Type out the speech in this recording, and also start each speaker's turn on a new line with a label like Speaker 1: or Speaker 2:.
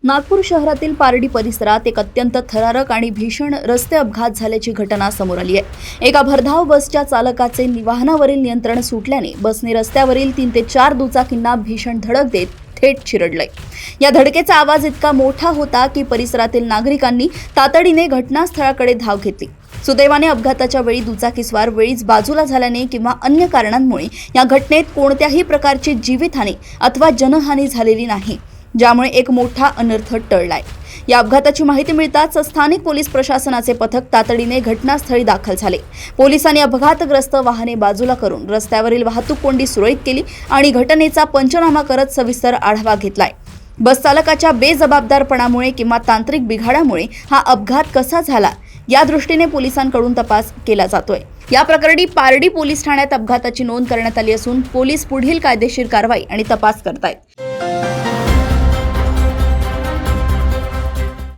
Speaker 1: नागपूर शहरातील पारडी परिसरात एक अत्यंत थरारक आणि भीषण रस्ते अपघात झाल्याची घटना समोर आली आहे। एका भरधाव बसच्या चालकाचे वाहनावरील नियंत्रण सुटल्याने बसने रस्त्यावरील 3 ते 4 दुचाकींना भीषण धडक देत थेट चिरडले। या धडकेचा आवाज इतका मोठा होता की परिसरातील नागरिकांनी तातडीने घटनास्थळाकडे धाव घेतली। सुदैवाने अपघाताच्या वेळी दुचाकीस्वार वेळीच बाजूला झाल्याने किंवा अन्य कारणांमुळे या घटनेत कोणत्याही प्रकारची जीवितहानी अथवा जनहानी झालेली नाही, ज्यामुळे एक मोठा अनर्थ टळलाय। या अपघाताची माहिती मिळताच स्थानिक पोलीस प्रशासनाचे पथक तातडीने घटनास्थळी दाखल झाले। पोलिसांनी अपघातग्रस्त वाहने बाजूला करून रस्त्यावरील वाहतूक कोंडी सुरळीत केली आणि घटनेचा पंचनामा करत सविस्तर आढावा घेतलाय। बस चालकाच्या बेजबाबदारपणामुळे किंवा तांत्रिक बिघाडामुळे हा अपघात कसा झाला या दृष्टीने पोलिसांकडून तपास केला जातोय। या प्रकरणी पारडी पोलीस ठाण्यात अपघाताची नोंद करण्यात आली असून पोलीस पुढील कायदेशीर कारवाई आणि तपास करतायत।